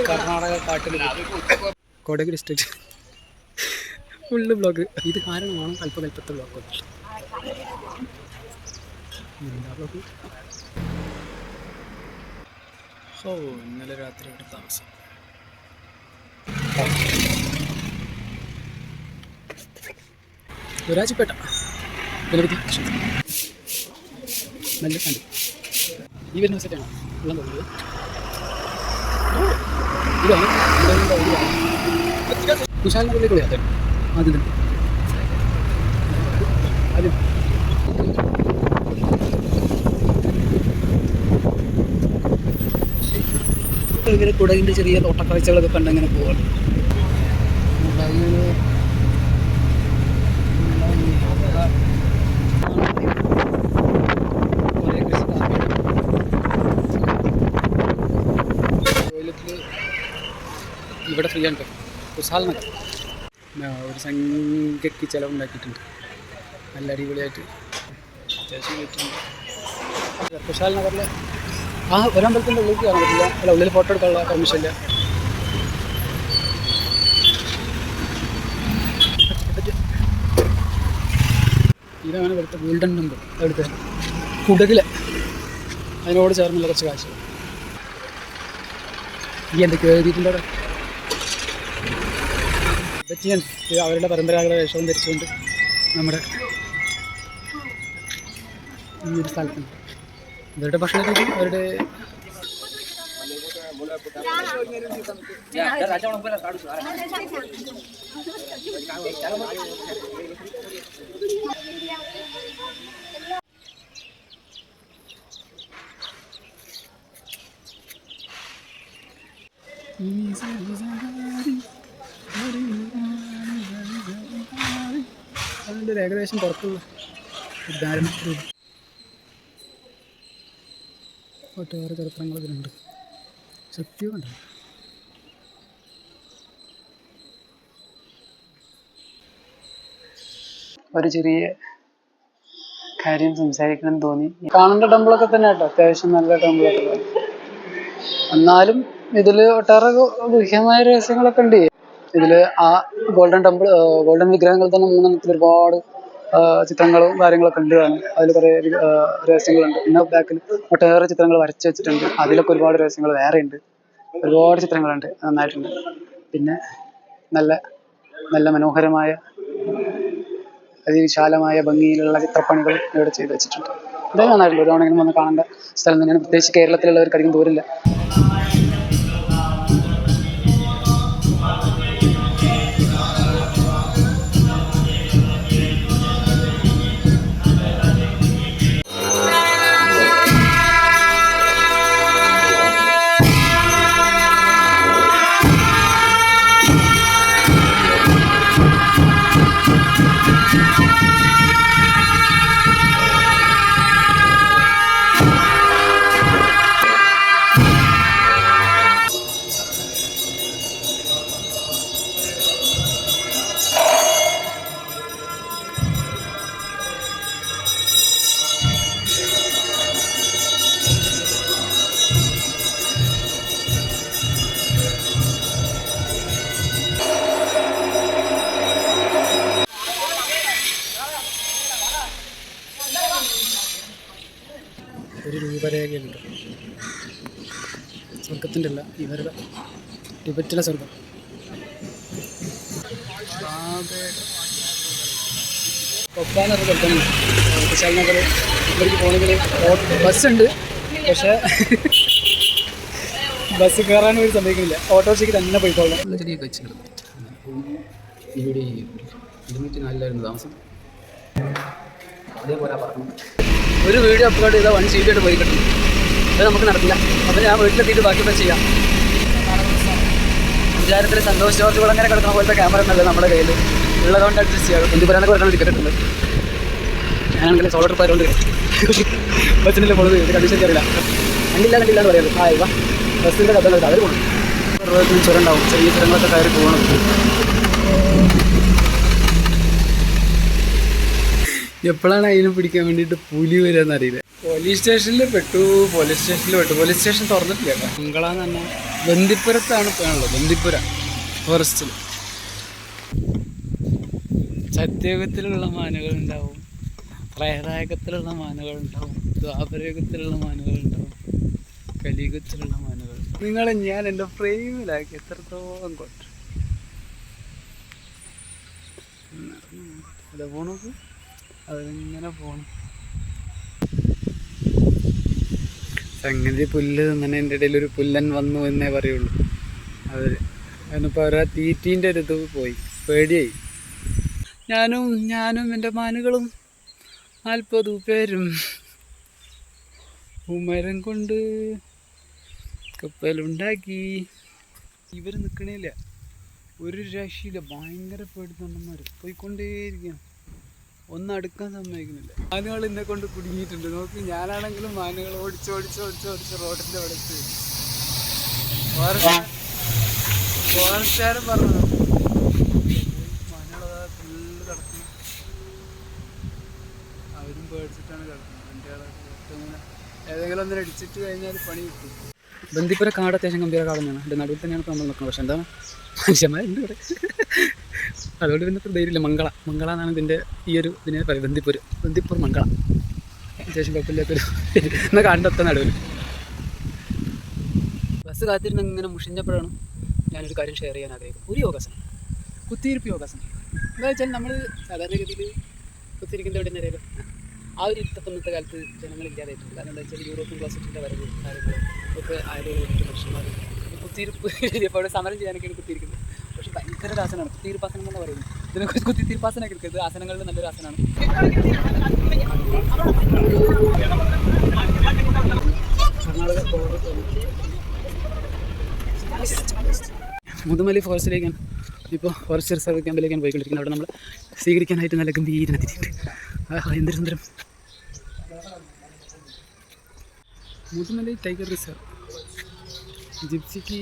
കർണാടക കാട്ടിൽ Kodagu district full block. ഇത് കാരണമാണ് അല്പകല്പത്തെ ബ്ലോക്ക്. എന്താ ബ്ലോക്ക്? ഓ, ഇന്നലെ രാത്രി ഇവിടെ താമസം. രാജിപ്പേട്ട ഗണപതി നല്ല കണ്ടു. ഈ വരുന്ന സെറ്റാണോ വെള്ളം തോന്നുന്നത്? ഇതാണ് കുശാൽ നഗറിലേക്ക് പോയി. അതെ, ആദ്യം തന്നെ ആദ്യം ഇങ്ങനെ കുടകിൻ്റെ ചെറിയ തോട്ടക്കാഴ്ചകളൊക്കെ കണ്ടങ്ങനെ പോവാണ്. ഇവിടെ ഫ്രീ ആണ്. കുശാൽ നഗർ ഒരു സംഖ്യക്ക് ചിലവുണ്ടാക്കിയിട്ടുണ്ട്. നല്ല അടിപൊളിയായിട്ട് അത്യാവശ്യം വെച്ചിട്ടുണ്ട്. കുശാൽ നഗറിൽ ഒരമ്പലത്തിൻ്റെ ഉള്ളിലേക്ക് കാണാൻ പറ്റില്ല. അല്ല, ഉള്ളിൽ ഫോട്ടോ എടുക്കാനുള്ള പെർമിഷൻ ഇല്ല. ഇതാണ് ഇവിടുത്തെ ഗോൾഡൻ ടെമ്പിൾ. അവിടുത്തെ കുടകിലെ അതിനോട് ചേർന്നുള്ള കുറച്ച് കാഴ്ചകൾ. ഈ എന്തൊക്കെയോ എഴുതിയിട്ടുണ്ട് അവിടെ. ബറ്റിയൻ അവരുടെ പരമ്പരാഗത വേഷവും ധരിച്ചുകൊണ്ട് നമ്മുടെ ഈ ഒരു സ്ഥലത്തുണ്ട്. ഇവരുടെ ഭക്ഷണ രീതി, അവരുടെ അതിൻ്റെ ഒരു ഏകദേശം പുറത്തുള്ള ഒരു ധാരണ. ഒട്ടേറെ ചരിത്രങ്ങൾ ഇതിലുണ്ട്. സത്യമുണ്ട്. ഒരു ചെറിയ കാര്യം സംസാരിക്കണം തോന്നി. കാണേണ്ട ടെമ്പിളൊക്കെ തന്നെ കേട്ടോ, അത്യാവശ്യം നല്ല ടെമ്പിളൊക്കെ. എന്നാലും ഇതിൽ ഒട്ടേറെ ഗുഹ്യമായ രഹസ്യങ്ങളൊക്കെ ഉണ്ട്. ഇതില് ആ ഗോൾഡൻ ടെമ്പിൾ, ഗോൾഡൻ വിഗ്രഹങ്ങൾ തന്നെ 3 ഒരുപാട് ചിത്രങ്ങളും കാര്യങ്ങളൊക്കെ ഉണ്ട്. അതിൽ കുറേ രഹസ്യങ്ങളുണ്ട്. പിന്നെ ബാക്കിൽ ഒട്ടേറെ ചിത്രങ്ങൾ വരച്ച് വെച്ചിട്ടുണ്ട്. അതിലൊക്കെ ഒരുപാട് രഹസ്യങ്ങൾ വേറെ ഉണ്ട്. ഒരുപാട് ചിത്രങ്ങളുണ്ട്, നന്നായിട്ടുണ്ട്. പിന്നെ നല്ല നല്ല മനോഹരമായ അതിവിശാലമായ ഭംഗിയിലുള്ള ചിത്രപ്പണികൾ ഇവിടെ ചെയ്തു വെച്ചിട്ടുണ്ട്. ഇതൊക്കെ നന്നായിട്ടുണ്ട്. ഒരു തവണയെങ്കിലും വന്ന് കാണേണ്ട സ്ഥലം തന്നെയാണ്. പ്രത്യേകിച്ച് കേരളത്തിലുള്ളവർക്ക് അധികം ദൂരമില്ല. ഒരു രൂപരേഖയുണ്ട്. സ്വർഗത്തിൻ്റെ അല്ല, ഇവരുടെ ടിബറ്റിലെ സ്വർഗം. കൊപ്പാന്നൊരു സ്ഥലത്താണ് കുശാൽ നഗർ. ഇവർക്ക് പോകണമെങ്കിൽ ബസ്സുണ്ട്, പക്ഷേ ബസ് കയറാനും ഒരു സംഭവിക്കുന്നില്ല. ഓട്ടോറിക്ഷയ്ക്ക് തന്നെ പോയിക്കോളാം. നല്ല ചെറിയൊക്കെ വെച്ചിട്ടുണ്ട്. ഇവിടെ 204 താമസം. അതേപോലെ പറഞ്ഞു ഒരു വീഡിയോ അപ്ലോഡ് ചെയ്താൽ 1 GB ആയിട്ട് പോയി കിട്ടും. അത് നമുക്ക് നടക്കില്ല. അപ്പോൾ ഞാൻ വീട്ടിലെത്തിയിട്ട് ബാക്കിയൊക്കെ ചെയ്യാം. വിചാരത്തിൽ സന്തോഷ് ജോർജ് കുളങ്ങനെ കിടക്കുന്ന പോലത്തെ ക്യാമറ ഒന്നല്ല നമ്മുടെ കയ്യിൽ ഉള്ളതുകൊണ്ട് അഡ്ജസ്റ്റ് ചെയ്യാം. എന്ത് പറയാനൊക്കെ പറഞ്ഞാൽ ടിക്കറ്റ് ഉണ്ട്. ഞാനാണെങ്കിൽ സോളോ ട്രിപ്പ് ആയതുകൊണ്ട് ബസ്സിൻ്റെ പൊളത് കണ്ടീഷൻ അറിയില്ല. കണ്ടില്ല എന്ന് പറയാറ്. ഇവ ബസ്സിൻ്റെ കഥ അവർ പോകണം. ചുരം ഉണ്ടാവും, ചെറിയ ചുരങ്ങളൊക്കെ കയറി പോകണം. എപ്പോഴാണ് അതിനെ പിടിക്കാൻ വേണ്ടിയിട്ട് പുലി വരികയെന്ന് അറിയില്ല. പോലീസ് സ്റ്റേഷനിൽ പെട്ടു. പോലീസ് സ്റ്റേഷൻ തുറന്നിട്ടില്ല കേട്ടോ. മംഗളാന്ന് തന്നെ ബന്ദിപ്പുരത്താണ് പോയാണുള്ളത്. ബന്ദിപ്പുര ഫോറസ്റ്റിൽ. സത്യയുഗത്തിലുള്ള മാനുകളുണ്ടാവും, ത്രേതായുഗത്തിലുള്ള മാനുകളുണ്ടാവും, ദ്വാപരയുഗത്തിലുള്ള മാനുകളുണ്ടാവും, കലിയുഗത്തിലുള്ള മാനുകൾ. നിങ്ങളെ ഞാൻ എൻ്റെ ഫ്രെയിമിലാക്കി എത്രത്തോളം കൊട്ടു. അത് പോണു, അതിങ്ങനെ പോണു. സംഗതി പുല്ല് തന്നെ എൻ്റെ ഇടയിൽ ഒരു പുല്ലൻ വന്നു എന്നേ പറയുള്ളൂ. അവർ അതിനിപ്പോൾ അവരാ തീറ്റീൻ്റെ ഒരു ഇത് പോയി, പേടിയായി. ഞാനും എൻ്റെ മാനുകളും 40 പേരും ഉമരം കൊണ്ട് കപ്പലുണ്ടാക്കി. ഇവർ നിൽക്കണില്ല, ഒരു രക്ഷയില്ല. ഭയങ്കര പേടിത്തൊണ്ടന്മാർ പോയിക്കൊണ്ടേയിരിക്കുകയാണ്. ഒന്നും അടുക്കാൻ സമ്മതിക്കുന്നില്ല. മാനുകൾ എന്നെ കൊണ്ട് കുടുങ്ങിയിട്ടുണ്ട്. നോക്കി, ഞാനാണെങ്കിലും മാനുകൾ ഓടിച്ച് റോഡിൻ്റെ അവിടെ എത്തി. ഫോറസ്റ്റുകാരൻ പറഞ്ഞു മാനുകളതാ ഫുള്ള് കിടക്കുന്നു. അവരും പേടിച്ചിട്ടാണ് കിടക്കുന്നത്. വണ്ടികളെ ഏതെങ്കിലും ഒന്നിനെ അടിച്ചിട്ട് കഴിഞ്ഞാൽ പണി കിട്ടും. ബന്ദിപ്പുര കാട് അത്യാവശ്യം ഗംഭീര കാടെന്നാണ്. എൻ്റെ നടുവിൽ തന്നെയാണ് ഇപ്പോൾ നമ്മൾ നിൽക്കുന്നത്. പക്ഷേ എന്താണ് മനുഷ്യന്മാരുണ്ട് ഇവിടെ. അതുകൊണ്ട് പിന്നെ അത്ര ധൈര്യമില്ല. മംഗള എന്നാണ് ഇതിനെ പറയും. ബന്ദിപ്പൂർ മംഗള. അത്യാവശ്യം കുഴപ്പമില്ലാത്തൊരു എന്നാൽ കാടിൻ്റെ നടുവിൽ. ബസ് കാത്തിരുന്ന് ഇങ്ങനെ മുഷിഞ്ഞപ്പോഴാണ് ഞാനൊരു കാര്യം ഷെയർ ചെയ്യാൻ ആഗ്രഹിക്കുന്നത്. ഒരു യോഗാസനം, കുത്തിയിരിപ്പ് യോഗാസനം. എന്താ വെച്ചാൽ നമ്മൾ സാധാരണഗതിയിൽ കുത്തിയിരിക്കുന്ന എവിടെ നിന്നറിയാലോ. ആ ഒരു ഇന്നത്തെ കാലത്ത് ജനങ്ങളില്ലാതായിട്ടുണ്ട്. കാരണം എന്താ വെച്ചാൽ യൂറോപ്യൻ ക്ലോസറ്റിൻ്റെ വരവ് കാര്യങ്ങൾ ഒക്കെ ആയതുകൊണ്ട് മനുഷ്യന്മാർ കുത്തിയിരിപ്പ് ഇപ്പോൾ അവിടെ സമരം ചെയ്യാനൊക്കെയാണ് കുത്തിയിരിക്കുന്നത്. പക്ഷെ ഭയങ്കര ആസനമാണ് കുത്തിയിരിപ്പാസനം എന്ന് പറയുന്നത്. ഇതിനെക്കുറിച്ച് കുത്തിയിരിപ്പാസനമൊക്കെ എടുക്കരുത്. ആസനങ്ങളുടെ നല്ലൊരു ആസനമാണ്. മുതുമലി ഫോറസ്റ്റിലേക്കാണ് ഇപ്പോൾ ഫോറസ്റ്റ് റിസർവ് ക്യാമ്പിലേക്കാണ് പോയിക്കൊണ്ടിരിക്കുന്നത്. അവിടെ നമ്മൾ സ്വീകരിക്കാനായിട്ട് നല്ല ഗംഭീരനെത്തിയിട്ടുണ്ട്. എന്തൊരു സുന്ദരം. മുതുമലി ടൈഗർ റിസർവ്. ജിപ്സിക്ക്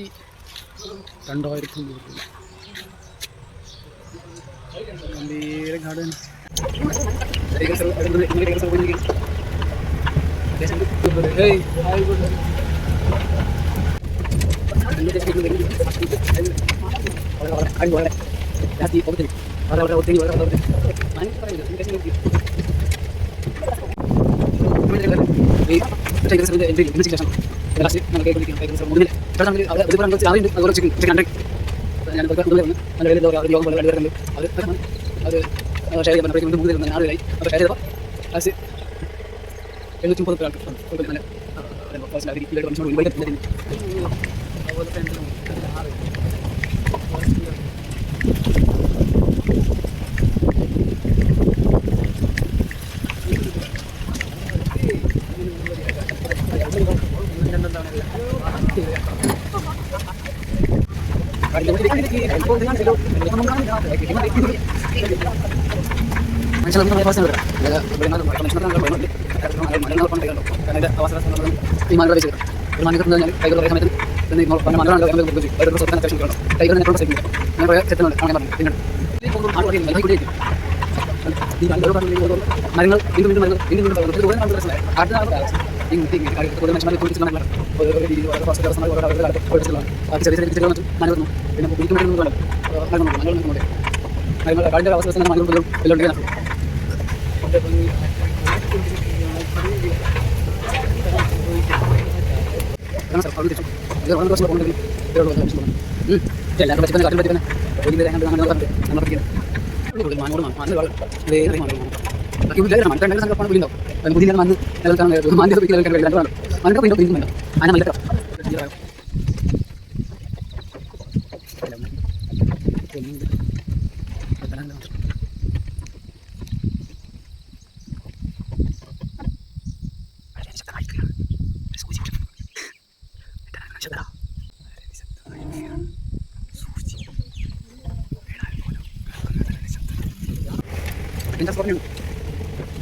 2000 രൂപ. ഗംഭീര ഗാർഡൻ.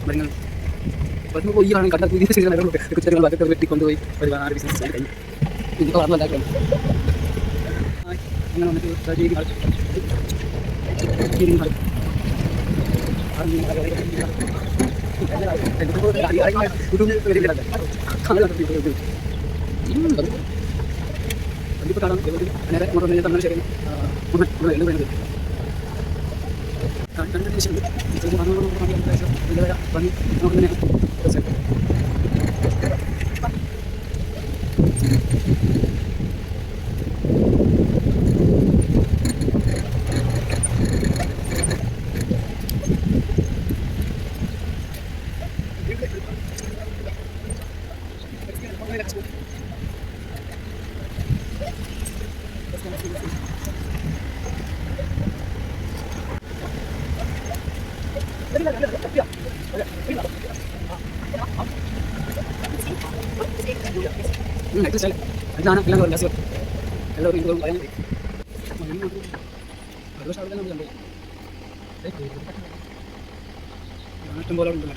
മരങ്ങൾ ഈ കണ്ട പുതിയ കുറ്റങ്ങൾ വെട്ടിക്കൊണ്ടുപോയി ഒരുപാട് ബിസിനസ് കഴിഞ്ഞു. ഇതിപ്പോൾ വളർന്നുണ്ടാക്കണം. അങ്ങനെ വന്നിട്ട് രീതി ഇഷ്ടം പോലെ ഉണ്ട്.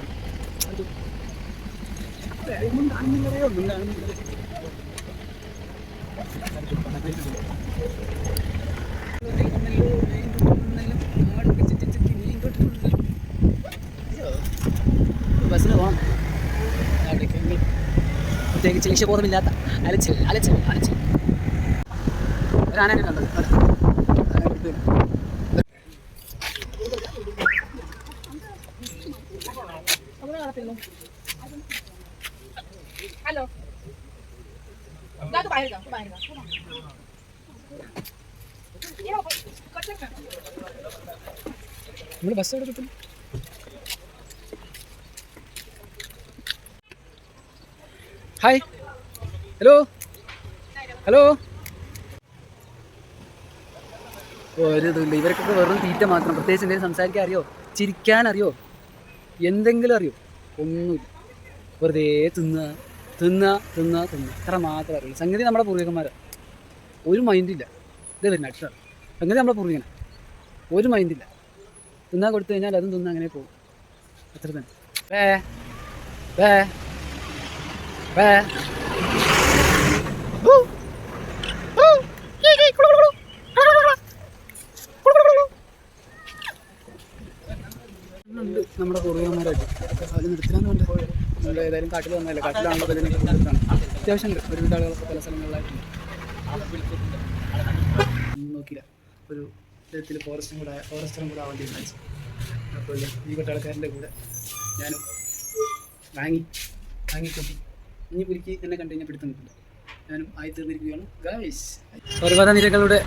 ബസ്സിന് പോകണം. പ്രത്യേകിച്ച് ലക്ഷ്യബോധമില്ലാത്ത അലച്ചിൽ ഒരാനെ കണ്ടത്. Halo. Enggak tuh bayar. നമ്മൾ ബസ് എവിടെ കിട്ടും? ഹായ്, ഹലോ ഒരു ഇതുണ്ട്. ഇവർക്കൊക്കെ വെറും തീറ്റ മാത്രം. പ്രത്യേകിച്ച് എന്തെങ്കിലും സംസാരിക്കാൻ അറിയോ, ചിരിക്കാൻ അറിയോ, എന്തെങ്കിലും അറിയോ? ഒന്നുമില്ല. വെറുതെ തിന്നുക അത്ര മാത്രമേ അറിയുള്ളൂ. സംഗതി നമ്മുടെ പൂർവികന്മാരാണ്. ഒരു മൈൻഡില്ല. ഇതേ വരുന്ന അക്ഷരം സംഗതി നമ്മുടെ പൂർവികനാണ്. ഒരു മൈൻഡില്ല. തിന്നാൻ കൊടുത്തു കഴിഞ്ഞാൽ അതും തിന്ന് അങ്ങനെ പോകും. അത്ര തന്നെ. ഉണ്ട് നമ്മുടെ പൂർവികന്മാരായിട്ട്. അതിൽ നിർത്തിനാന്ന് കൊണ്ട് നമ്മൾ ഏതായാലും കാട്ടിൽ വന്നതല്ലേ, കാട്ടിലാണല്ലോ ഇതിനൊക്കെ കൊടുത്താണ്. അത്യാവശ്യം ഉണ്ട്. ഒരുവിധ ആളുകളൊക്കെ പല സ്ഥലങ്ങളിലായിട്ടുണ്ട്. നോക്കിയില്ല, ഒരു തരത്തിൽ ഫോറസ്റ്ററും കൂടെ ആവാൻ തീരുമാനിച്ചു. അപ്പോൾ ഈ പട്ടാളക്കാരൻ്റെ കൂടെ ഞാനും വാങ്ങിക്കൂട്ടി. ഇനി പുലിക്ക് എന്നെ കണ്ടു കഴിഞ്ഞാൽ പിടുത്തം കിട്ടില്ല. ഞാനും ആയി തീർന്നിരിക്കുകയാണ് ഗൈസ്. പർവ്വത നിരകളുടെ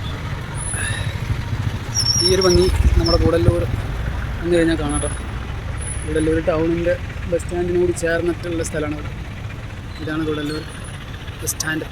ഈ ഒരു ഭംഗി നമ്മുടെ കൂടല്ലൂർ വന്നു കഴിഞ്ഞാൽ കാണാം കേട്ടോ. കൂടല്ലൂർ ടൗണിൻ്റെ ബസ് സ്റ്റാൻഡിനോട് ചേർന്നിട്ടുള്ള സ്ഥലമാണ്. ഇതാണ് കൂടല്ലൂർ ബസ് സ്റ്റാൻഡ്.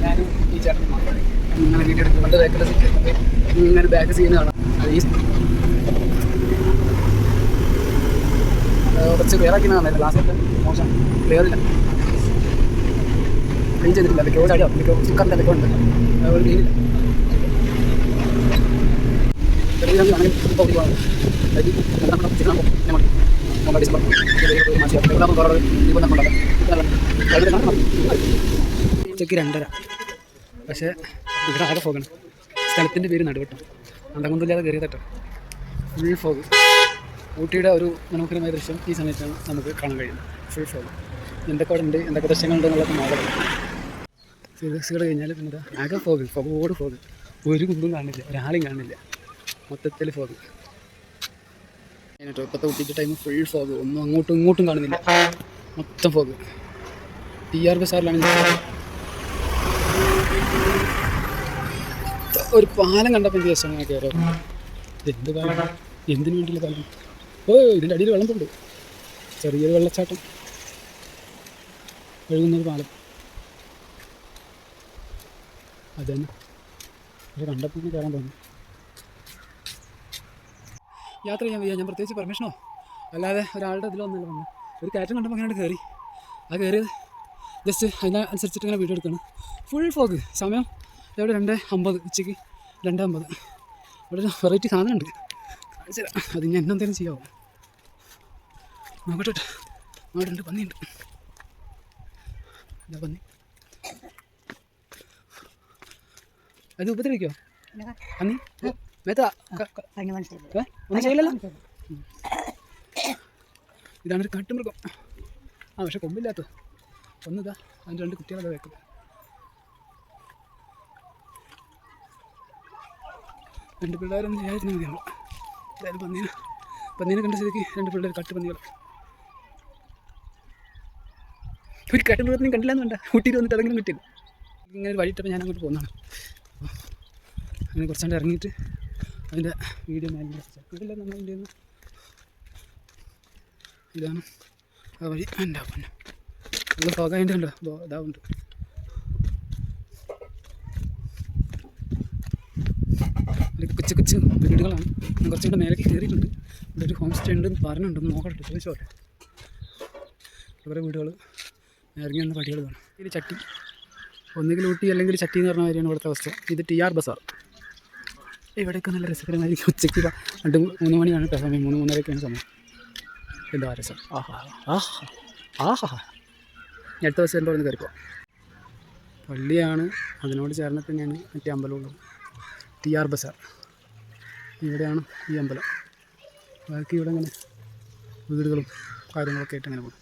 ഞാനും ഈ ചേട്ടൻ ഇങ്ങനെ വീഡിയോ എടുക്കുന്നുണ്ട്. ഇങ്ങനെ ബാക്ക് സീൻ കാണാം. കുറച്ച് ക്ലിയറാക്കി കാണാം. ലാസ്റ്റ് മോശം ക്ലിയറില്ല, ക്ലീൻ ചെയ്തിട്ടില്ല. അതൊക്കെ ചാടിയോ ചിക്കറിൻ്റെ അതൊക്കെ ഉണ്ട്. ഒരു ക്ലീനില്ല. ഉച്ചയ്ക്ക് 2:30. പക്ഷേ ഇവിടെ ആകെ പോകണം. സ്ഥലത്തിൻ്റെ പേര് നടുവട്ടം. അണ്ടകൊന്നില്ലാതെ കയറിയതട്ടോ. Full fog. ഊട്ടിയുടെ ഒരു മനോഹരമായ ദൃശ്യം ഈ സമയത്താണ് നമുക്ക് കാണാൻ കഴിയുന്നത്. Full fog. എന്തൊക്കെ അവിടെ ഉണ്ട്, എന്തൊക്കെ ദൃശ്യങ്ങളുണ്ട് എന്നുള്ളത് നോക്കണം. സീരീസുകൾ കഴിഞ്ഞാൽ പിന്നെ ആകെ ഫോഗോട് ഫോഗ്. ഒരു കുന്തും കാണില്ല, ഒരാളെയും കാണില്ല, മൊത്തത്തിൽ ഫോഗ്. കേട്ടോ ഇപ്പോഴത്തെ ഊട്ടിൻ്റെ ടൈം ഫുൾ ഫോഗ്. ഒന്നും അങ്ങോട്ടും ഇങ്ങോട്ടും കാണുന്നില്ല, മൊത്തം ഫോഗ്. TR ബസാറിലാണെങ്കിൽ ഒരു പാലം കണ്ടപ്പോൾ എനിക്ക് രസമാണ് കയറാം. എന്ത് പാലം, എന്തിനു വേണ്ടിയുള്ള പാലം? ഓ ഇതിൻ്റെ അടിയിൽ വെള്ളം പോകും. ചെറിയൊരു വെള്ളച്ചാട്ടം ഒഴുകുന്നൊരു പാലം അത് തന്നെ. പക്ഷെ കണ്ടപ്പോൾ കയറാൻ തോന്നി. യാത്ര ചെയ്യാൻ വയ്യ. ഞാൻ പ്രത്യേകിച്ച് പെർമിഷനോ അല്ലാതെ ഒരാളുടെ ഇതിലൊന്നല്ല വന്നത്. ഒരു കയറ്റം കണ്ടപ്പോൾ അങ്ങനെ കയറി. ആ കയറിയത് ജസ്റ്റ് അതിനനുസരിച്ചിട്ട് ഇങ്ങനെ വീഡിയോ എടുക്കണം. Full fog. സമയം ഇവിടെ 2:50, ഉച്ചയ്ക്ക് 2:50. ഇവിടെ ഒരു വെറൈറ്റി സാധനം ഉണ്ട്, അത് ഞാൻ എന്തെങ്കിലും ചെയ്യാമോ നോക്കട്ടെ. അവിടെ ഉണ്ട്, പന്നിയുണ്ട്. എന്താ പന്നി? അത് ഉപദ്രവിക്കോ പന്നി? മേത്ത ഒന്നും ചെയ്യില്ലല്ലോ. ഇതാണൊരു കാട്ടുമൃഗം. പക്ഷെ കൊമ്പില്ലാത്ത ഒന്നിതാ. അതിൻ്റെ 2 കുട്ടികളെ വെക്കും. രണ്ട് പിള്ളേരൊന്നും ചെയ്യാതിരുന്ന മതി നമ്മൾ. അതായത് പന്നീനെ കണ്ട സ്ഥിതിക്ക് 2 പിള്ളേർ കാട്ടുപന്നികൾ. ഒരു കാട്ടുമൃഗത്തിനും കണ്ടില്ലാന്ന് വേണ്ട, ഊട്ടിയിൽ വന്നിട്ട് അതെങ്കിലും കിട്ടിയത്. ഇങ്ങനെ ഒരു വഴിയിട്ടപ്പോൾ ഞാൻ അങ്ങോട്ട് പോകുന്നതാണ്. അങ്ങനെ കുറച്ചാണ്ട് ഇറങ്ങിയിട്ട് അതിൻ്റെ വീഡിയോ മേലില്ല നമ്മൾ ഇന്ത്യയിൽ നിന്ന്. ഇതാണ് ആ വഴി. എൻ്റെ പൊന്നെ നല്ല പോകാനായിട്ട് കണ്ടോ, ഇതാവുണ്ട്. കൊച്ചു കൊച്ചു വീടുകളാണ്. ഞാൻ കുറച്ചുകൂടെ മേലേക്ക് കയറിയിട്ടുണ്ട്. ഇവിടെ ഒരു ഹോം സ്റ്റേ ഉണ്ടെന്ന് പറഞ്ഞിട്ടുണ്ടെന്ന് നോക്കട്ടെ, ചോദിച്ചോട്ടെ. ഇവിടെ വീടുകൾ ഇറങ്ങി വന്ന പടികൾ കാണും. ഇത് ചട്ടി, ഒന്നുകിൽ ഊട്ടി അല്ലെങ്കിൽ ചട്ടി എന്ന് പറഞ്ഞ കാര്യമാണ് ഇവിടുത്തെ അവസ്ഥ. ഇത് TR ബസാർ. ഇവിടെയൊക്കെ നല്ല രസകരമായിരിക്കും. ഉച്ചയ്ക്ക് 2-3 മണിയാണ് സമയം, 3-3:30 സമയം. എന്താ രസം! അടുത്ത ബസ് എൻ്റെ അവിടെ നിന്ന് കയറിപ്പോ. പള്ളിയാണ്, അതിനോട് ചേർന്നിട്ട് ഞാൻ മറ്റേ അമ്പലമുള്ളത് TR ബസാർ. ഇവിടെയാണ് ഈ അമ്പലം. ബാക്കി ഇവിടെ ഇങ്ങനെ വീടുകളും കാര്യങ്ങളൊക്കെ ആയിട്ട് അങ്ങനെ പോകും.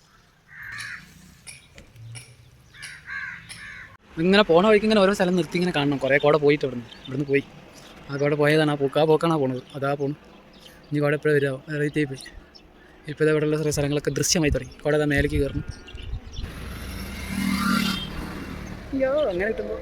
ഇങ്ങനെ പോണ വഴിക്ക് ഇങ്ങനെ ഓരോ സ്ഥലം നിർത്തി ഇങ്ങനെ കാണണം. കുറേ കോടെ പോയിട്ട് ഇവിടുന്ന് പോയി. ആ കോടെ പോയതാണ്. ആ പോക്കാണ് പോണത്. അതാ പോണു. ഇനി കോടെ എപ്പോഴും വരാമോ, റേറ്റായി പോയി. ഇപ്പോൾ ഇതാ ഇവിടെയുള്ള സ്ഥലങ്ങളൊക്കെ ദൃശ്യമായി തുടങ്ങി. കോടെ അതാ മേലേക്ക് കയറുന്നു. അയ്യോ അങ്ങനെ കിട്ടുമ്പോൾ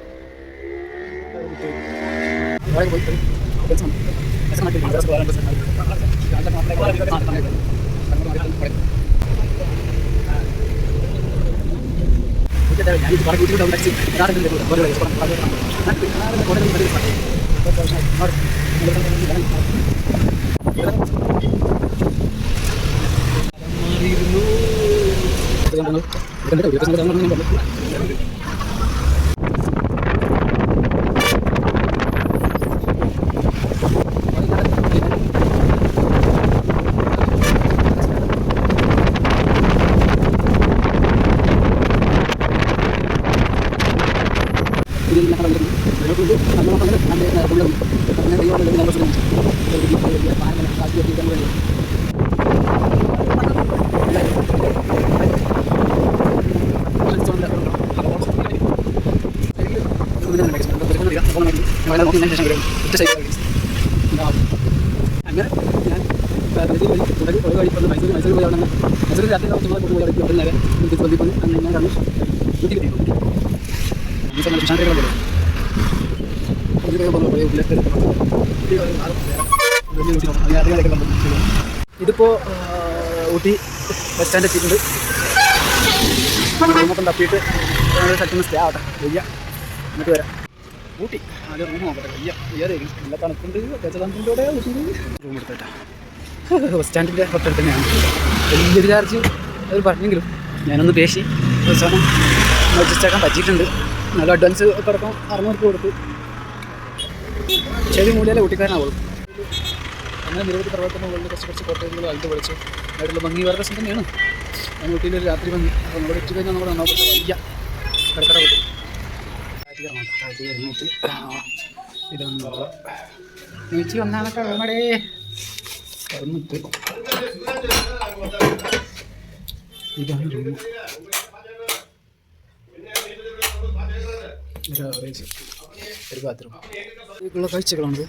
അങ്ങനെ ഞാൻ മൈസൂർ പോയി അവിടെ മൈസൂർ രാത്രി നേരെ ചോദ്യം അങ്ങനെ വീട്ടിൽ ഇതിപ്പോൾ ഊട്ടി ബസ് സ്റ്റാൻഡ് എത്തിയിട്ടുണ്ട്. റൂമൊക്കെ തപ്പിയിട്ട് സ്ഥലത്ത് സ്റ്റേ ആവട്ടെ. വയ്യ എന്നിട്ട് വരാം. ഊട്ടി ആദ്യം റൂം നോക്കട്ടെ. വയ്യാതായിരിക്കും, നല്ല തണുപ്പുണ്ട്. അത്യാവശ്യം തണുപ്പിൻ്റെ റൂം എടുത്തേട്ടാ. ബസ് സ്റ്റാൻഡിൻ്റെ തൊട്ടടുത്ത് തന്നെയാണ്. വലിയൊരു ചാർജ് അവർ പറഞ്ഞെങ്കിലും ഞാനൊന്ന് പേശി അവസാനം അഡ്ജസ്റ്റ് ആക്കാൻ പറ്റിയിട്ടുണ്ട്. നല്ല അഡ്വാൻസ് ഒക്കെ അടക്കം 600 രൂപ കൊടുത്തു. ശരി മൂല്യമല്ല ഊട്ടിക്കാരനാവുള്ളൂ. അങ്ങനെ നിരവധി പ്രവർത്തനങ്ങളിൽ കുറച്ച് കോട്ടേജുകൾ അഴുത്ത് പഠിച്ചു. അവിടെയുള്ള ഭംഗി വേറെ രസം തന്നെയാണ്. ഞാൻ ഊട്ടിയിലൊരു രാത്രി ഭംഗി. അപ്പോൾ നമ്മൾ ഇട്ട് കഴിഞ്ഞാൽ നമ്മൾ നന്നാവും. വയ്യ കിടക്കട പോയി ഇതൊന്നും നീച്ചി വന്നാണൊക്കെ വേമടേ തുറന്നിട്ട് ഇതാണ് റൂം. ഒരു ബാത്റൂം. ഉള്ള കാഴ്ചകളാണത്.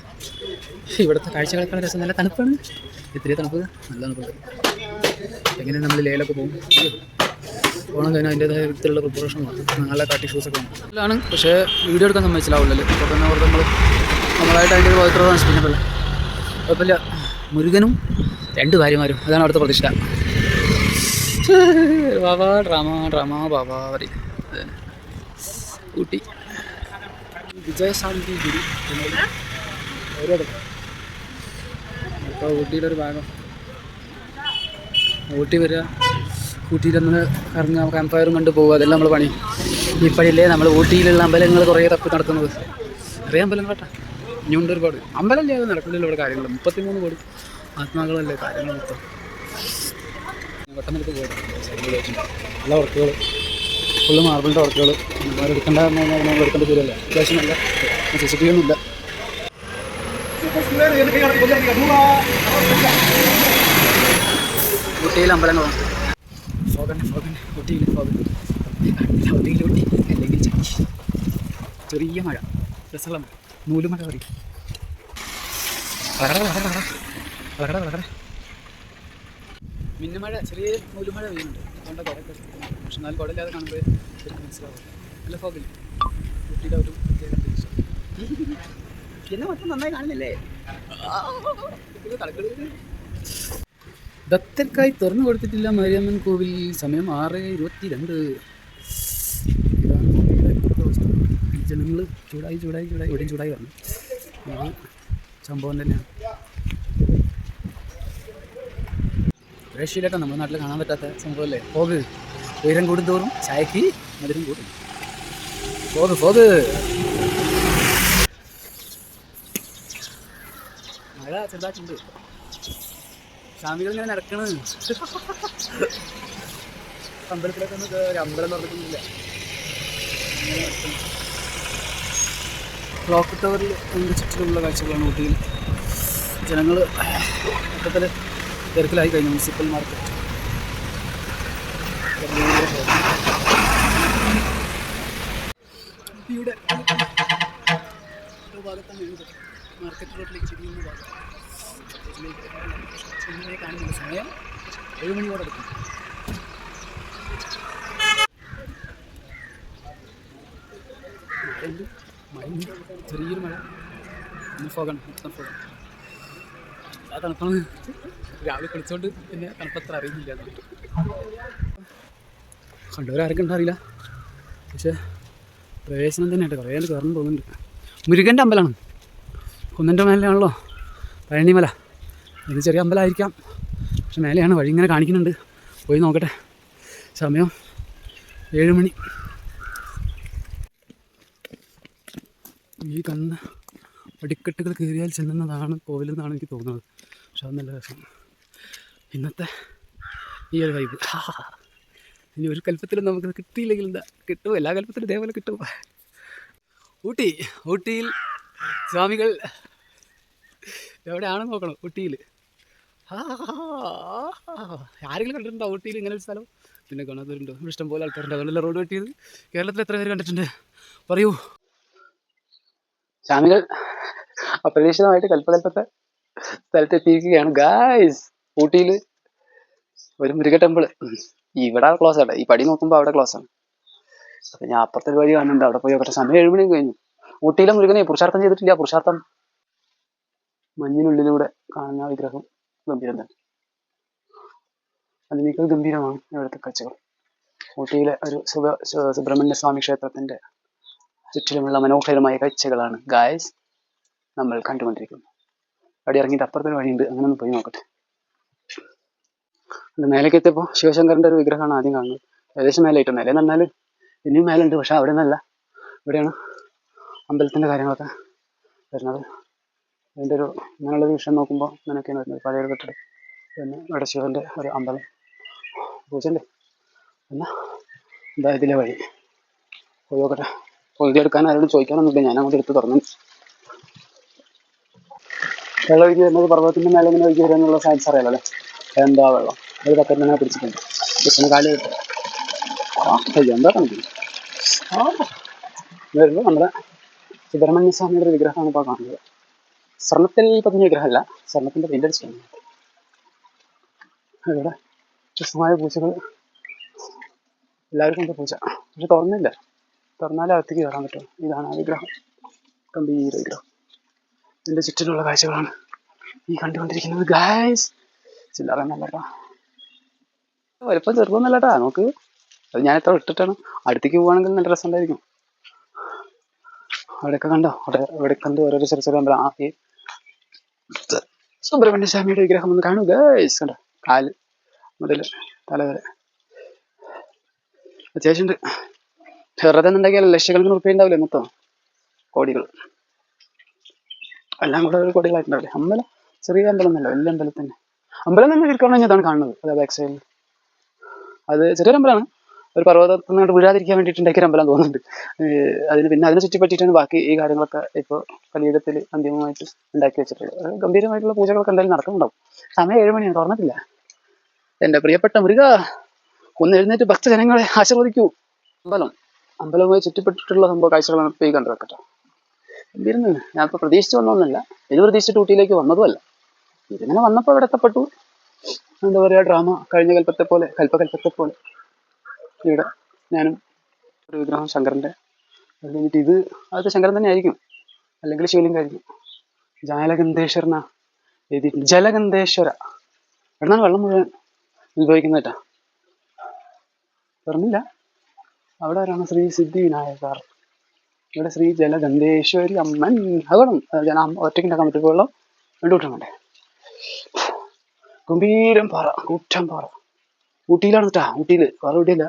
ഇവിടുത്തെ കാഴ്ചകളൊക്കെ രസം. നല്ല തണുപ്പാണ്. ഇത്തിരി തണുപ്പ്, നല്ല തണുപ്പുണ്ട്. എങ്ങനെ നമ്മൾ ലേയിലൊക്കെ പോകും. ഓണം കഴിഞ്ഞാൽ അതിൻ്റെതായ വിധത്തിലുള്ള പ്രിപ്പറേഷനാണ്. നല്ല കാട്ടി ഷൂസൊക്കെ ഉണ്ട്. അതിലാണ് പക്ഷേ വീഡിയോ എടുക്കാൻ സമ്മതിച്ചില്ലാവില്ലല്ലോ. ഇപ്പോൾ തന്നെ ഓർത്ത് നമ്മളായിട്ട് അതിൻ്റെ ഒരു പവിത്ര താമസിക്കുന്നില്ല. കുഴപ്പമില്ല. മുരുകനും 2 ഭാര്യമാരും, അതാണ് അവിടുത്തെ പ്രതിഷ്ഠ. ബാബാ ഡ്രാമ ബാബാ പറയും. ഊട്ടി വിജയശാന്തി ഗുരു അപ്പോൾ ഊട്ടിയിലൊരു ഭാഗം. ഊട്ടി വരിക, ഊട്ടിയിലൊന്ന് കറങ്ങുക, ക്യാമ്പ് ഫയറും കണ്ട് പോകുക, അതെല്ലാം നമ്മൾ പണി. ഇപ്പോഴില്ലേ നമ്മൾ ഊട്ടിയിലുള്ള അമ്പലങ്ങൾ കുറേ തപ്പി നടത്തുന്നത്. കുറേ അമ്പലങ്ങൾ കേട്ടോ, ഇനിയുണ്ട് ഒരുപാട്. അമ്പലം ചെയ്യാതെ നടക്കുന്നില്ല ഇവിടെ കാര്യങ്ങൾ. 33 കോടി ആത്മാക്കളല്ലേ കാര്യങ്ങൾ മൊത്തം. പെട്ടെന്നെടുത്ത് പോയിട്ട് നല്ല വർക്കുകൾ, ഫുള്ള് മാർബിളിൻ്റെ വർക്കുകൾ. എടുക്കേണ്ട നമ്മൾ എടുക്കേണ്ട ദൂരമല്ല, അത്യാവശ്യം നല്ല CCTV ഒന്നുമില്ല. ഊട്ടിയിൽ അമ്പലങ്ങളാണ്. ഊട്ടിയിൽ അല്ലെങ്കിൽ ചെറിയ മഴ, രസമുള്ള മഴ, നൂലുമഴ പറയും. വളകട മിന്നുമഴ, ചെറിയ നൂലുമഴ പെയ്യുന്നുണ്ട്. അതുകൊണ്ട് കുടയൊക്കെ, പക്ഷെ എന്നാലും കുടയില്ലാതെ കാണുമ്പോൾ ശരിക്കും മനസ്സിലാവും. നല്ല ഫോഗില്ല. ഊട്ടിയുടെ ഒരു പ്രത്യേക അന്തരീക്ഷം. എന്നെ മൊത്തം നന്നായി കാണുന്നില്ലേ? ഭക്തർക്കായി തുറന്നു കൊടുത്തിട്ടില്ല മാരിയമ്മൻ കോവിൽ. സമയം 6:22. ജനങ്ങൾ ചൂടായി എവിടെയും ചൂടായി വന്നു. അത് സംഭവം തന്നെയാണ്. റഷ്യയിലൊക്കെ നമ്മുടെ നാട്ടിൽ കാണാൻ പറ്റാത്ത സംഭവമല്ലേ ഫോഗ്. ഉയരം കൂടുന്തോറും ചായക്ക് മധുരം കൂടും. ഫോഗ് മഴ ചെറുതായിട്ടുണ്ട്. സ്വാമികൾ ഇങ്ങനെ നടക്കണ്. അമ്പലത്തിലൊക്കെ ഒന്ന് ഒരു അമ്പലം തുറന്നിട്ടൊന്നുമില്ല. ക്ലോക്ക് ടവറിൽ അതിൻ്റെ ചുറ്റിലുള്ള കാഴ്ചകളാണ് ഊട്ടിയിൽ. ജനങ്ങൾ മൊത്തത്തിൽ തിരക്കിലായി കഴിഞ്ഞു. മുനിസിപ്പൽ മാർക്കറ്റ് ഊട്ടിയുടെ ഭാഗത്താണ്. മാർക്കറ്റ് റോഡിലേക്ക് തിരിയുന്ന ഭാഗം കാണുന്നുണ്ട്. സമയം 7 മണിയോടെ എടുക്കും. മഴയുണ്ട്, ചെറിയൊരു മഴ. ഇന്ന് ഫോഗാണ്, മൊത്തം ഫോഗാണ്. ആ തണുപ്പാണ്. രാവിലെ കുളിച്ചോണ്ട് പിന്നെ തണുപ്പത്ര അറിയുന്നില്ല. കണ്ടവരാരൊക്കെ ഉണ്ടറിയില്ല, പക്ഷേ പ്രവേശനം തന്നെയായിട്ട് കുറേ കയറണം പോകുന്നുണ്ട്. മുരുകൻ്റെ അമ്പലമാണ്. കുന്നിൻ്റെ മേലെയാണല്ലോ പഴനിമല. ഇത് ചെറിയ അമ്പലമായിരിക്കാം, പക്ഷെ മേലെയാണ്. വഴി ഇങ്ങനെ കാണിക്കുന്നുണ്ട്, പോയി നോക്കട്ടെ. സമയം 7 മണി. ഈ കണ്ണ പടിക്കെട്ടുകൾ കയറിയാൽ ചെല്ലുന്നതാണ് കോവിലെന്നാണ് എനിക്ക് തോന്നുന്നത്. പക്ഷെ അത് നല്ല രസം. ഇന്നത്തെ ഈ ഒരു വൈബ് ഇനി ഒരു കൽപ്പത്തിലും നമുക്ക് കിട്ടിയില്ലെങ്കിൽ എന്താ, കിട്ടും. എല്ലാ കൽപ്പത്തിലും ഇതേപോലെ കിട്ടും. ഊട്ടിയിൽ സ്വാമികൾ എവിടെയാണെന്ന് നോക്കണം. ഊട്ടിയിൽ ആരെങ്കിലും കണ്ടിട്ടുണ്ടോ ഊട്ടിയിൽ ഇങ്ങനെ ഒരു സ്ഥലം? പിന്നെ കാണാത്തവരുണ്ടോ? ഇഷ്ടം പോലെ ആൾക്കാരുണ്ട്. അതുകൊണ്ടല്ല റോഡ് വെട്ടിയത്. കേരളത്തിൽ എത്ര പേര് കണ്ടിട്ടുണ്ട് പറയൂ. സ്വാമികൾ അപ്രതീക്ഷിതമായിട്ട് കൽപ്പകൽപ്പത്തെ സ്ഥലത്തെത്തിയിരിക്കുകയാണ് ഗായ്സ്. ഊട്ടിയിൽ ഒരു മുരുക ടെമ്പിൾ. ഇവിടെ ക്ലോസ് ആണ്. ഈ പടി നോക്കുമ്പോൾ അവിടെ ക്ലോസ് ആണ്. അപ്പം ഞാൻ അപ്പുറത്തെ ഒരു വഴി കാണുന്നുണ്ട്, അവിടെ പോയി നോക്കട്ടെ. സമയം 7 മണി കഴിഞ്ഞു. ഊട്ടിയിലെ മുരുകനെ പുരുഷാർത്ഥം ചെയ്തിട്ടില്ല. പുരുഷാർത്ഥം മഞ്ഞിനുള്ളിലൂടെ കാണുന്ന വിഗ്രഹം ഗംഭീരം തന്നെ. അതിനേക്കാൾ ഗംഭീരമാണ് ഇവിടുത്തെ കാഴ്ചകൾ. ഊട്ടിയിലെ ഒരു സുബ്രഹ്മണ്യ സ്വാമി ക്ഷേത്രത്തിന്റെ ചുറ്റിലുമുള്ള മനോഹരമായ കാഴ്ചകളാണ് ഗായ്സ് നമ്മൾ കണ്ടുകൊണ്ടിരിക്കുന്നത്. അവിടെ ഇറങ്ങിയിട്ട് അപ്പുറത്തൊരു വഴിയുണ്ട്, അങ്ങനെ ഒന്ന് പോയി നോക്കട്ടെ. മേലേക്ക് എത്തിയപ്പോൾ ശിവശങ്കറിന്റെ ഒരു വിഗ്രഹമാണ് ആദ്യം കാണുന്നത്. ഏകദേശം മേലായിട്ട്. മേലെന്ന് പറഞ്ഞാൽ ഇനിയും മേലുണ്ട്, പക്ഷെ അവിടെ നിന്നല്ല, ഇവിടെയാണ് അമ്പലത്തിന്റെ കാര്യങ്ങളൊക്കെ വരുന്നത്. അതിൻ്റെ ഒരു ഇങ്ങനെയുള്ളൊരു വിഷയം നോക്കുമ്പോൾ ഇങ്ങനെയൊക്കെയാണ് വരുന്നത്. പഴയ കെട്ടിടം, പിന്നെ ഇവിടെ ശിവന്റെ ഒരു അമ്പലം, പൂജയുണ്ട്. പിന്നെ എന്താ ഇതിലെ വഴി പോയി നോക്കട്ടെ. പൊതി എടുക്കാൻ ആരോടും ചോദിക്കാനൊന്നുമില്ല, ഞാൻ അങ്ങോട്ട് എടുത്ത് തുറന്നു. വെള്ളം ഒഴുകി വരുന്നത് പർവ്വതത്തിൻ്റെ മേലെ ഇങ്ങനെ ഒഴുകി വരിക എന്നുള്ള സയൻസ് അറിയാലോ അല്ലേ? എന്താ വെള്ളം ഒരു ബക്കറ്റിൽ അങ്ങനെ പിടിച്ചിട്ടുണ്ട്. ജസ്റ്റ് കാല് കിട്ടും. എന്താ കണക്കിന് വരുമ്പോൾ നമ്മുടെ സുബ്രഹ്മണ്യ സ്വാമിയുടെ ഒരു വിഗ്രഹമാണ് ഇപ്പോൾ കാണുന്നത്. സ്വർണ്ണത്തിൽ പതിഞ്ഞ വിഗ്രഹമല്ല, സ്വർണ്ണത്തിൻ്റെ പെയിൻ്റ് അടിച്ചിട്ടുണ്ട്. ഇവിടെ വ്യത്യസ്തമായ പൂച്ചകൾ, എല്ലാവർക്കും ഉണ്ട് പൂച്ച, പക്ഷെ തുറന്നില്ല. തുറന്നാലേ അകത്തേക്ക് കയറാൻ പറ്റും. ഇതാണ് ആ വിഗ്രഹം, ഗംഭീര വിഗ്രഹം. ഇതിൻ്റെ ചുറ്റിലുള്ള കാഴ്ചകളാണ് ഈ കണ്ടുകൊണ്ടിരിക്കുന്നത് ഗായ്സ്. ചില്ലറ നല്ലട്ടാ, വലുപ്പം ചെറുതൊന്നല്ലട്ടാ നമുക്ക്. അത് ഞാൻ എത്ര ഇട്ടിട്ടാണ്. അടുത്തേക്ക് പോവുകയാണെങ്കിൽ നല്ല രസമുണ്ടായിരിക്കും. അവിടെയൊക്കെ കണ്ടോ, അവിടെ കണ്ട് ഓരോരോ ചെറിയ ചെറിയ അമ്പലം. ഈ സുബ്രഹ്മണ്യ സ്വാമിയുടെ വിഗ്രഹം ഒന്ന് കാണുക ഗൈസ്. കണ്ടോ, കാല് മുതൽ തല വരെ അത്യാവശ്യമുണ്ട്. വെറുതെ എന്നുണ്ടെങ്കിൽ ലക്ഷക്കണക്കിന് ഉറുപ്പിക ഉണ്ടാവില്ലേ, മൊത്തം കോടികൾ. എല്ലാം കൂടെ ഒരു കോടികളായിട്ടുണ്ടാവില്ലേ. അമ്പലം ചെറിയ അമ്പലം എന്നല്ല, വലിയ അമ്പലം തന്നെ. അമ്പലം തന്നെ ശരിക്കും പറഞ്ഞാൽ ഇതാണ് കാണുന്നത്. അത് ബാക്ക് സൈഡിൽ അത് ചെറിയൊരു അമ്പലമാണ്. ഒരു പർവ്വതത്തിൽ നിന്നോട്ട് വീഴാതിരിക്കാൻ വേണ്ടിയിട്ട് ഉണ്ടാക്കിയൊരു അമ്പലം തോന്നുന്നുണ്ട്. അതിന് പിന്നെ അതിനെ ചുറ്റിപ്പറ്റിയിട്ടാണ് ബാക്കി ഈ കാര്യങ്ങളൊക്കെ ഇപ്പോൾ കലിയുഗത്തിൽ അന്തിമമായിട്ട് ഉണ്ടാക്കി വെച്ചിട്ടുള്ളത്. ഗംഭീരമായിട്ടുള്ള പൂജകളൊക്കെ എന്തായാലും നടക്കുന്നുണ്ടാവും. സമയം 7 മണിയാണ്, തുറന്നിട്ടില്ല. എൻ്റെ പ്രിയപ്പെട്ട മുരുക, ഒന്ന് എഴുന്നേറ്റ് ഭക്തജനങ്ങളെ ആശീർവദിക്കൂ. അമ്പലവുമായി ചുറ്റിപ്പെട്ടിട്ടുള്ള സംഭവ കാഴ്ചകളാണ് ഇപ്പോൾ ഈ കണ്ടു വെക്കട്ടോ. ഗംഭീരം. ഞാനിപ്പോൾ പ്രതീക്ഷിച്ച് വന്നതൊന്നുമല്ല, ഇത് പ്രതീക്ഷിച്ചിട്ട് ഊട്ടിയിലേക്ക് വന്നതുമല്ല. ഇതിങ്ങനെ വന്നപ്പോൾ ഇവിടെ എത്തപ്പെട്ടു. എന്താ പറയുക, ഡ്രാമ കഴിഞ്ഞ കൽപ്പത്തെ പോലെ ഇവിടെ ഞാനും ഒരു വിഗ്രഹം ശങ്കരൻ്റെ. അത് കഴിഞ്ഞിട്ട് അത് ശങ്കരൻ തന്നെ ആയിരിക്കും, അല്ലെങ്കിൽ ശിവലിംഗം ആയിരിക്കും. ജലഗന്ധേശ്വരന എഴുതിയിട്ടുണ്ട്. ജലഗന്ധേശ്വര. ഇവിടെ നിന്നാണ് വെള്ളം മുഴുവൻ ഉത്ഭവിക്കുന്നത് കേട്ടോ. പറഞ്ഞില്ല, അവിടെ വരാണ് ശ്രീ സിദ്ധി വിനായകർ. ഇവിടെ ശ്രീ ജലഗന്ധേശ്വരി അമ്മൻ. അത് വേണം, ഞാൻ ഒറ്റയ്ക്ക് ഉണ്ടാക്കാൻ പറ്റും. വെള്ളം രണ്ടു വേണ്ടേ. ഗംഭീരം പാറ, കൂറ്റം പാറ. ഊട്ടിയിലാണ് കേട്ടാ. ഊട്ടിയിൽ വേറെ എവിടെയില്ല.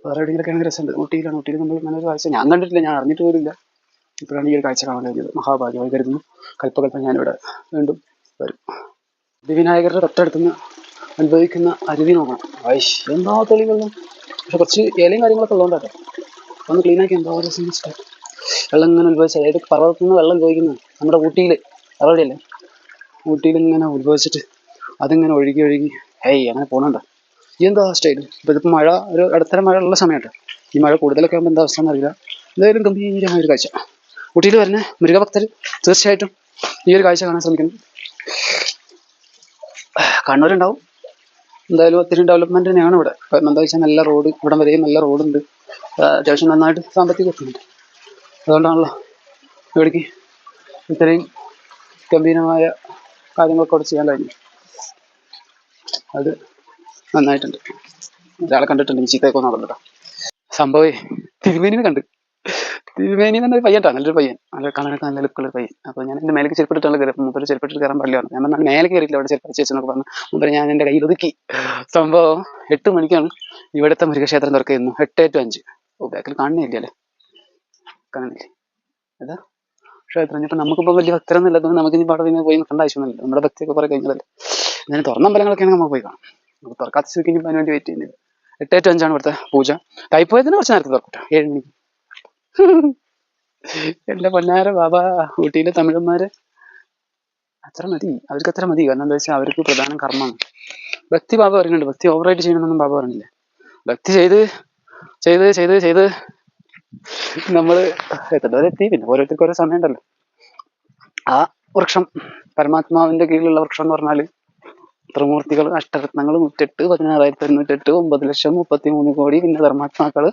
വേറെ എവിടെയെങ്കിലൊക്കെ ആണെങ്കിൽ രസമുണ്ട്. ഊട്ടിയിലാണ്. ഊട്ടിയിൽ നമ്മൾ ഇങ്ങനെ ഒരു കാഴ്ച ഞാൻ കണ്ടിട്ടില്ല, ഞാൻ അറിഞ്ഞിട്ട് പോലില്ല. ഇപ്പോഴാണ് ഈ ഒരു കാഴ്ച കാണാൻ കഴിഞ്ഞത്. മഹാഭാഗ്യമായി കരുതുന്നു. കൽപ്പകൽപ്പം ഞാനിവിടെ വീണ്ടും വരും. വിനായകരുടെ തൊട്ടടുത്തുനിന്ന് അനുഭവിക്കുന്ന അരുവി നോക്കണം. എന്താ തെളിവെള്ളം. പക്ഷെ കുറച്ച് ഇലയും കാര്യങ്ങളൊക്കെ ഉള്ളതുകൊണ്ടാണ് ഒന്ന് ക്ലീനാക്കി. എന്താ രസം വെച്ചിട്ട് വെള്ളം ഇങ്ങനെ ഉത്ഭവിച്ചത്. അതായത് പർവ്വതത്തിൽ നിന്ന് വെള്ളം ഉത്ഭവിക്കുന്നത് നമ്മുടെ ഊട്ടിയിൽ അവിടെയല്ലേ. ഊട്ടിയിൽ ഇങ്ങനെ ഉത്ഭവിച്ചിട്ട് അതിങ്ങനെ ഒഴുകി അങ്ങനെ പോകുന്നുണ്ടോ. ഈ എന്താ സ്റ്റൈല്. ഇപ്പോൾ ഇതിപ്പോൾ മഴ, ഒരു ഇടത്തരം മഴ ഉള്ള സമയമാണ്. ഈ മഴ കൂടുതലൊക്കെ ആകുമ്പോൾ എന്താ അവസ്ഥ എന്നറിയില്ല. എന്തായാലും ഗംഭീരമായൊരു കാഴ്ച. ഊട്ടിയിൽ വരുന്ന മൃഗഭക്തർ തീർച്ചയായിട്ടും ഈ ഒരു കാഴ്ച കാണാൻ ശ്രമിക്കണം. കണ്ണൂരുണ്ടാവും. എന്തായാലും ഒത്തിരി ഡെവലപ്മെൻറ്റ് തന്നെയാണ് ഇവിടെ. കാരണം എന്താ വെച്ചാൽ നല്ല റോഡ്, ഇവിടെ വരെയും നല്ല റോഡുണ്ട്. അത്യാവശ്യം നന്നായിട്ട് സാമ്പത്തികം എത്തുന്നുണ്ട്. അതുകൊണ്ടാണല്ലോ ഇവിടേക്ക് ഇത്രയും ഗംഭീരമായ കാര്യങ്ങളൊക്കെ അവിടെ ചെയ്യാൻ കഴിഞ്ഞു. അത് നന്നായിട്ടുണ്ട്. ഒരാളെ കണ്ടിട്ടുണ്ട്, ചീത്തയൊക്കെ നോക്കണം കേട്ടോ. സംഭവേ തിരുമേനിനെ കണ്ട്. തിരുമേനി തന്നെ ഒരു പയ്യട്ടാ, നല്ലൊരു പയ്യൻ, നല്ല കാണാനൊക്കെ നല്ല ലുക്കുള്ളൊരു പയ്യൻ. അപ്പോൾ ഞാൻ എൻ്റെ മേലേക്ക് ചെരുപ്പിട്ടിട്ടുള്ള കയറി. മൂപ്പര് ചെരുപ്പിട്ട് കയറാൻ പാടില്ലാണ്. ഞാൻ പറഞ്ഞാൽ മേലെ കയറിയില്ല, അവിടെ ചെരുപ്പ് വെച്ചെന്നൊക്കെ പറഞ്ഞു. മൂപ്പര് ഞാൻ എൻ്റെ കയ്യിൽ ഒതുക്കി. സംഭവം 8 മണിക്കാണ് ഇവിടുത്തെ മൃഗക്ഷേത്രം തുറക്കുന്നു. 8 to 5. ബാക്കിൽ കാണുന്നില്ല അല്ലേ, കാണുന്നില്ലേ അതാ ക്ഷേത്രം. ഇനിയിപ്പോൾ നമുക്കിപ്പോൾ വലിയ ഭക്തരൊന്നും ഇല്ലാത്തതുകൊണ്ട് നമുക്ക് ഇനി അവിടെ പിന്നെ പോയി നിൽക്കേണ്ട ആവശ്യമൊന്നുമില്ല. നമ്മുടെ ഭക്തിയൊക്കെ കുറേ കഴിഞ്ഞതല്ലേ. ഞാൻ തുറന്ന അമ്പലങ്ങളൊക്കെയാണ് നമുക്ക് പോയി കാണാം. നമുക്ക് തുറക്കാത്ത സ്ഥിതിക്ക് ഇനി അതിന് വേണ്ടി വെയിറ്റ് ചെയ്യുന്നില്ല. 8 to 5 ഇവിടുത്തെ പൂജ. കൈപ്പോയതിന് കുറച്ച് നേരത്തെ തുറക്കട്ടോ, 7 മണിക്ക്. എൻ്റെ പൊന്നാര ബാബ, ഊട്ടിയിലെ തമിഴന്മാര് അത്ര മതി, അവർക്ക് അത്ര മതി. കാരണം എന്താ വെച്ചാൽ അവർക്ക് പ്രധാനം കർമ്മമാണ്. ഭക്തി ബാബ പറയുന്നുണ്ട്, ഭക്തി ഓവറായിട്ട് ചെയ്യണമെന്നൊന്നും ബാബ പറഞ്ഞില്ല. ഭക്തി ചെയ്ത് നമ്മൾ എത്തേണ്ടവരെ എത്തി. പിന്നെ ഓരോരുത്തർക്ക് ഓരോ സമയം ഉണ്ടല്ലോ. ആ വൃക്ഷം പരമാത്മാവിൻ്റെ കീഴിലുള്ള വൃക്ഷം എന്ന് പറഞ്ഞാൽ ത്രിമൂർത്തികൾ, അഷ്ടരത്നങ്ങൾ, 108,16,908, 9,33,00,000 പിന്നെ ധർമാത്മാക്കൾ,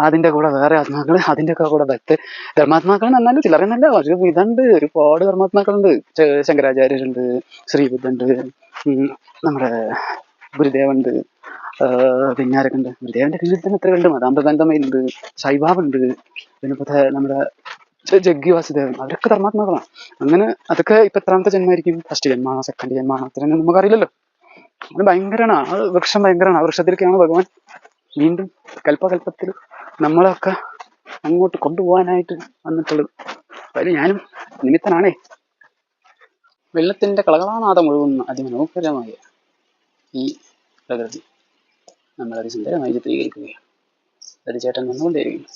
അതിൻ്റെ കൂടെ വേറെ ആത്മാക്കൾ, അതിൻ്റെയൊക്കെ കൂടെ ഭക്തർ. ധർമാത്മാക്കൾ എന്ന് പറഞ്ഞാൽ ചിലറിയുന്നല്ല, ഒരു ഇതുണ്ട്, ഒരുപാട് ധർമാത്മാക്കളുണ്ട്. ശങ്കരാചാര്യരുണ്ട്, ശ്രീബുദ്ധുണ്ട്, നമ്മുടെ ഗുരുദേവുണ്ട്, പിന്നെ ആരൊക്കെ ഉണ്ട്. ഗുരുദേവൻ്റെ കീഴിൽ തന്നെ എത്ര ഉണ്ട്. മതാന്തബന്ധമയിലുണ്ട്, സായിബാബുണ്ട്, പിന്നെ നമ്മുടെ ജഗ്ഗി വാസുദേവൻ, അവരൊക്കെ ധർമാത്മാക്കളാണ്. അങ്ങനെ അതൊക്കെ ഇപ്പം എത്രാമത്തെ ജന്മമായിരിക്കും, ഫസ്റ്റ് ജന്മമാണോ സെക്കൻഡ് ജന്മമാണോ അത്രയൊന്നും നമുക്കറിയില്ലല്ലോ. അത് ഭയങ്കരമാണ്. ആ വൃക്ഷം ഭയങ്കരമാണ്. ആ വൃക്ഷത്തിലേക്കാണ് ഭഗവാൻ വീണ്ടും കൽപ്പകൽപ്പത്തിൽ നമ്മളൊക്കെ അങ്ങോട്ട് കൊണ്ടുപോകാനായിട്ട് വന്നിട്ടുള്ളത്. അതിൽ ഞാനും നിമിത്തനാണേ. വെള്ളത്തിൻ്റെ കളകളാനാദം ഒഴുകുന്ന അതിമനോഹരമായ ഈ പ്രകൃതി നമ്മളത് സുന്ദരമായി ചിത്രീകരിക്കുകയാണ്. അത് ചേട്ടൻ വന്നുകൊണ്ടേയിരിക്കും.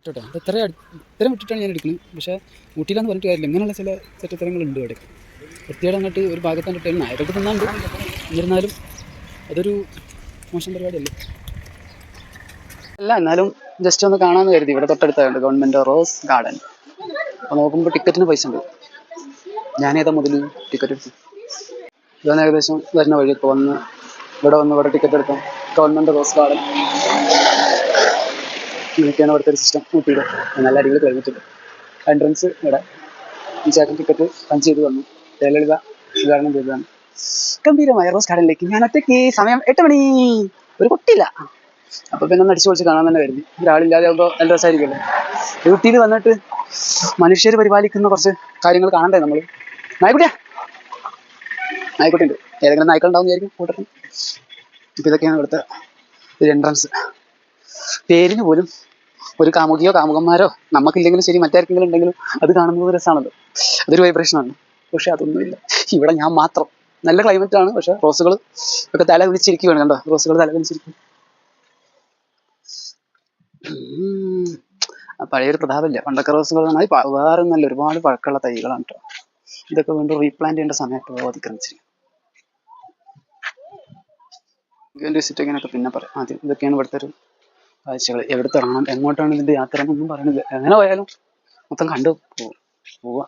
കേട്ടോ അത് ഇത്രയും വിട്ടിട്ടാണ് ഞാൻ എടുക്കുന്നത്. പക്ഷേ ഊട്ടിയിലാന്ന് പറഞ്ഞിട്ട് കാര്യമില്ല, ഇങ്ങനെയുള്ള ചില ചെറ്റത്തരങ്ങളുണ്ട് അവിടെ. വൃത്തിയോടെ അങ്ങോട്ട് ഒരു ഭാഗത്താണ് ഇട്ട് നായതൊക്കെ തിന്നാണ്ട്, എന്നിരുന്നാലും അതൊരു മോശം പരിപാടിയല്ലേ. അല്ല എന്നാലും ജസ്റ്റ് ഒന്ന് കാണാമെന്ന് കരുതി. ഇവിടെ തൊട്ടടുത്തായുണ്ട് ഗവൺമെൻറ് റോസ് ഗാർഡൻ. അപ്പോൾ നോക്കുമ്പോൾ ടിക്കറ്റിന് പൈസ ഉണ്ട്. ഞാനേതാ മുതൽ ടിക്കറ്റ് എടുത്തു. ഇതാണ് ഏകദേശം വരുന്ന വഴി. ഇപ്പോൾ ഇവിടെ ടിക്കറ്റ് എടുക്കാം. ഗവൺമെൻറ് റോസ് ഗാർഡൻ ഇങ്ങനെയൊക്കെയാണ് ഇവിടുത്തെ ഒരു സിസ്റ്റം. ഊട്ടിയുടെ നല്ല അടിപൊളി ക്ലൈമറ്റ്. എൻട്രൻസ് ഇവിടെ ഈ ചേട്ടൻ ടിക്കറ്റ് പഞ്ച് ചെയ്ത് വന്നു. ജയലളിത ഉദ്ഘാടനം ചെയ്തതാണ്. ഗംഭീരമായ റോസ് ഗാർഡനിലേക്ക് ഞാൻ ഒറ്റയ്ക്ക്. സമയം 8 മണി. ഒരു കുട്ടിയില്ല. അപ്പോൾ പിന്നെ ഒന്ന് അടിച്ചു പൊളിച്ച് കാണാൻ തന്നെ കരുതി. ഒരാളില്ലാതെ ആകുമ്പോൾ നല്ല രസമായിരിക്കുമല്ലോ. ഊട്ടിയിൽ വന്നിട്ട് മനുഷ്യർ പരിപാലിക്കുന്ന കുറച്ച് കാര്യങ്ങൾ കാണണ്ടേ നമ്മൾ. നായ്ക്കുട്ടിയാ, നായ്ക്കുട്ടിയുണ്ട്. ഏതെങ്കിലും നായ്ക്കളുണ്ടാവും വിചാരിക്കും കൂട്ടത്തിൽ. ഇപ്പം ഇതൊക്കെയാണ് ഇവിടുത്തെ ഒരു എൻട്രൻസ്. പേരിന് പോലും ഒരു കാമുകിയോ കാമുകന്മാരോ നമുക്കില്ലെങ്കിലും ശരി മറ്റാർക്കെങ്കിലും ഉണ്ടെങ്കിലും അത് കാണുന്നത് രസമാണല്ലോ. അതൊരു വൈബ്രേഷനാണ്. പക്ഷെ അതൊന്നുമില്ല ഇവിടെ. ഞാൻ മാത്രം. നല്ല ക്ലൈമറ്റ് ആണ്, പക്ഷെ റോസുകൾ ഒക്കെ തല വിളിച്ചിരിക്കുകയാണ്. കണ്ടോ, റോസുകൾ തല വിളിച്ചിരിക്കും. പഴയൊരു പ്രതാപമില്ല. പണ്ടൊക്കെ റോസുകൾ വേറെ നല്ല ഒരുപാട് പഴക്കമുള്ള തൈകളാണ് കേട്ടോ. ഇതൊക്കെ വീണ്ടും റീപ്ലാന്റ് ചെയ്യേണ്ട സമയത്ത് അതിക്രമിച്ചിരിക്കും. വിസിറ്റ് ഇങ്ങനെയൊക്കെ പിന്നെ പറയാം. ആദ്യം ഇതൊക്കെയാണ് ഇവിടുത്തെ ഒരു കാഴ്ചകൾ. എവിടെ തുടങ്ങണം, എങ്ങോട്ടാണ് ഇതിൻ്റെ യാത്ര എന്നൊന്നും പറയണില്ല. എങ്ങനെ പോയാലും മൊത്തം കണ്ടു പോവാ.